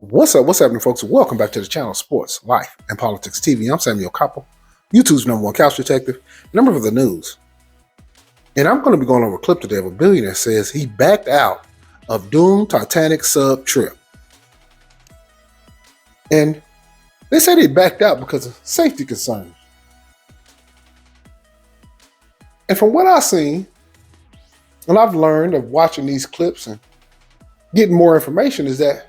What's up? What's happening, folks? Welcome back to the channel Sports, Life, and Politics TV. I'm Samuel Koppel, YouTube's #1 couch detective, number for the news. And I'm going to be going over a clip today of a billionaire says he backed out of doomed Titanic sub trip. And they said he backed out because of safety concerns. And from what I've seen, and I've learned of watching these clips and getting more information, is that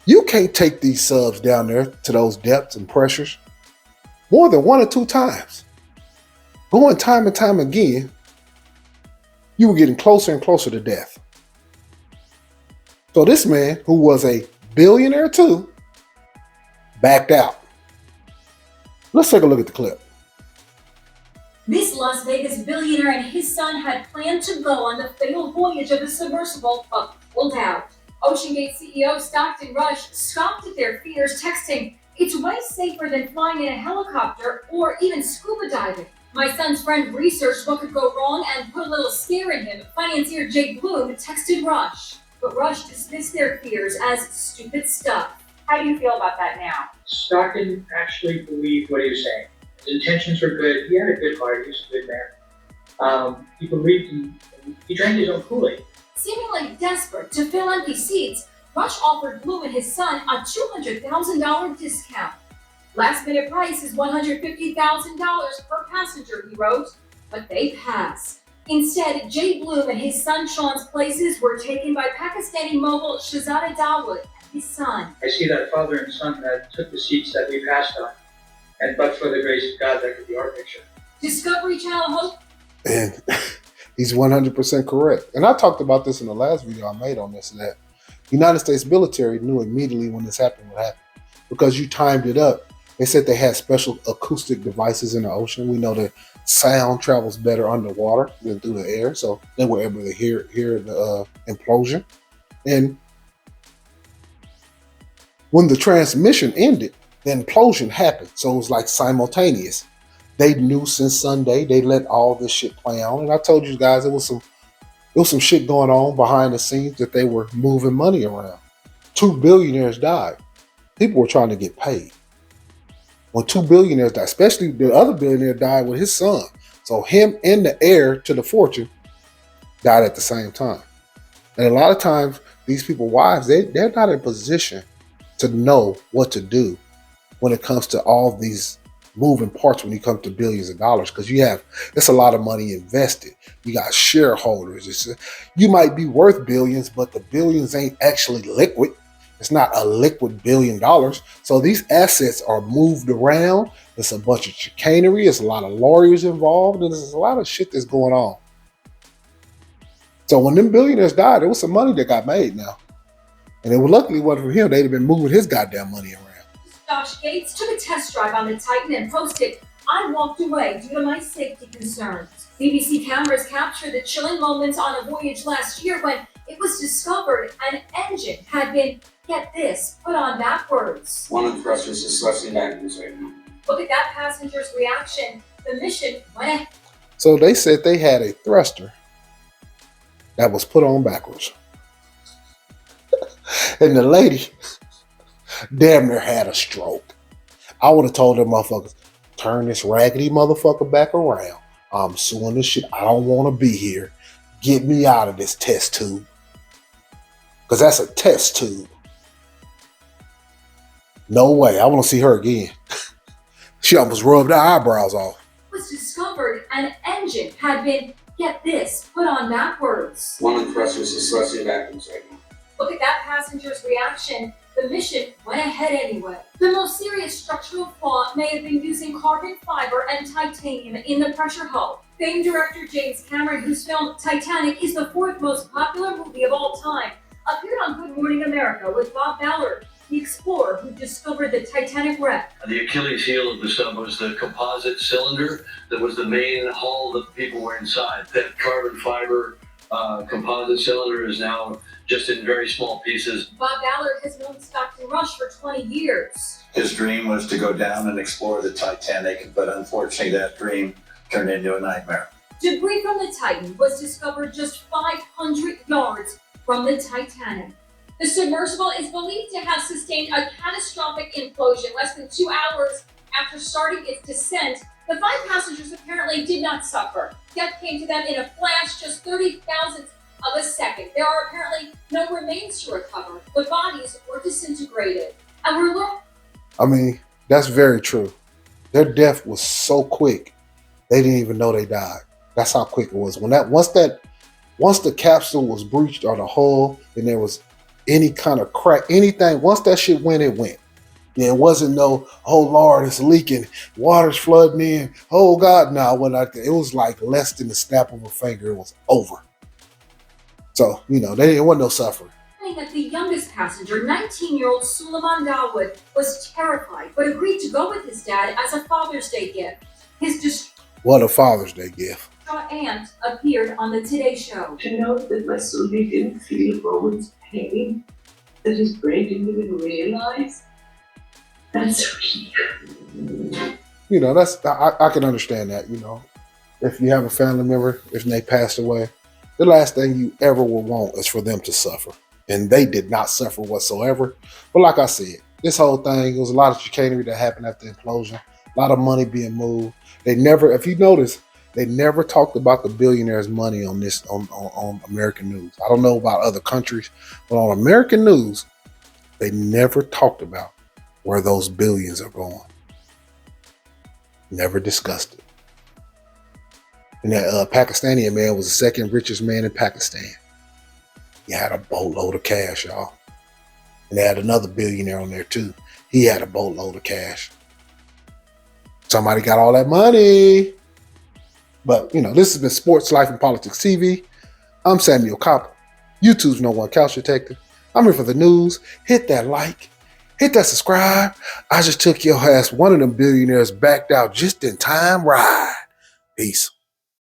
you can't take these subs down there to those depths and pressures more than one or two times. Going time and time again, you were getting closer and closer to death. So this man, who was a billionaire too, backed out. Let's take a look at the clip. This Las Vegas billionaire and his son had planned to go on the fatal voyage of the submersible, but pulled out. OceanGate CEO Stockton Rush scoffed at their fears, texting, "It's way safer than flying in a helicopter or even scuba diving. My son's friend researched what could go wrong and put a little scare in him," financier Jay Bloom texted Rush. But Rush dismissed their fears as stupid stuff. How do you feel about that now? Stockton actually believed what he was saying. His intentions were good. He had a good heart. He was a good man. He believed he drank his own Kool-Aid. Seemingly desperate to fill empty seats, Rush offered Bloom and his son a $200,000 discount. Last minute price is $150,000 per passenger, he wrote, but they passed. Instead, Jay Bloom and his son Sean's places were taken by Pakistani mogul Shahzada Dawood and his son. I see that father and son that took the seats that we passed on. And but for the grace of God, that could be our picture. Discovery Channel host. And he's 100% correct. And I talked about this in the last video I made on this, that the United States military knew immediately when this happened what happened because you timed it up. They said they had special acoustic devices in the ocean. We know that sound travels better underwater than through the air, so they were able to hear the implosion. And when the transmission ended, the implosion happened. So it was like simultaneous. They knew since Sunday. They let all this shit play on. And I told you guys it was some shit going on behind the scenes that they were moving money around. 2 billionaires died. People were trying to get paid. When 2 billionaires died, especially the other billionaire died with his son. So him and the heir to the fortune died at the same time. And a lot of times, these people's wives, they're not in a position to know what to do when it comes to all these moving parts when you come to billions of dollars, because it's a lot of money invested. You got shareholders. You might be worth billions, but the billions ain't actually liquid. It's not a liquid $1 billion. So these assets are moved around. There's a bunch of chicanery. There's a lot of lawyers involved, and there's a lot of shit that's going on. So when them billionaires died, there was some money that got made now. And it was luckily wasn't for him. They'd have been moving his goddamn money around. Josh Gates took a test drive on the Titan and posted, "I walked away due to my safety concerns." BBC cameras captured the chilling moments on a voyage last year when it was discovered an engine had been, get this, put on backwards. One of the thrusters is thrusting backwards right now. Look at that passenger's reaction. The mission went ahead. So they said they had a thruster that was put on backwards. And the lady damn near had a stroke. I would have told them motherfuckers, turn this raggedy motherfucker back around. I'm suing this shit. I don't want to be here. Get me out of this test tube. Because that's a test tube. No way. I want to see her again. She almost rubbed her eyebrows off. It was discovered an engine had been, get this, put on backwards. One of the thrusters is thrusting backwards right now. Look at that passenger's reaction. The mission went ahead anyway. The most serious structural flaw may have been using carbon fiber and titanium in the pressure hull. Famed director James Cameron, whose film Titanic is the 4th most popular movie of all time, appeared on Good Morning America with Bob Ballard, the explorer who discovered the Titanic wreck. The Achilles heel of the sub was the composite cylinder that was the main hull that people were inside. That carbon fiber composite cylinder is now just in very small pieces. Bob Ballard has known Stockton Rush for 20 years. His dream was to go down and explore the Titanic, but unfortunately that dream turned into a nightmare. Debris from the Titan was discovered just 500 yards from the Titanic. The submersible is believed to have sustained a catastrophic implosion less than 2 hours after starting its descent. The 5 passengers apparently did not suffer. Death came to them in a flash, just 30 thousandths of a second. There are apparently no remains to recover. The bodies were disintegrated. And I mean, that's very true. Their death was so quick, they didn't even know they died. That's how quick it was. Once the capsule was breached or the hull and there was any kind of crack, anything, once that shit went, it went. Yeah, it wasn't no, oh Lord, it's leaking, water's flooding in. Oh God, no, it was like less than the snap of a finger. It was over. So, there didn't want no suffering. that the youngest passenger, 19-year-old Suleiman Dawood, was terrified but agreed to go with his dad as a Father's Day gift. His What a Father's Day gift. distraught aunt appeared on the Today Show. To know that my Sully didn't feel a moment's pain, that his brain didn't even realize, that's relief. That's I can understand that. If you have a family member, if they passed away, the last thing you ever will want is for them to suffer. And they did not suffer whatsoever. But like I said, this whole thing, it was a lot of chicanery that happened after the implosion, a lot of money being moved. They never, if you notice, they never talked about the billionaire's money on this on American news. I don't know about other countries, but on American news, they never talked about where those billions are going. Never discussed it. And that Pakistani man was the second richest man in Pakistan. He had a boatload of cash, y'all. And they had another billionaire on there too. He had a boatload of cash. Somebody got all that money. But, this has been Sports, Life, and Politics TV. I'm Samuel Copper, YouTube's #1 couch detective. I'm here for the news. Hit that like. Hit that subscribe. I just took your ass. One of them billionaires backed out just in time ride. Peace.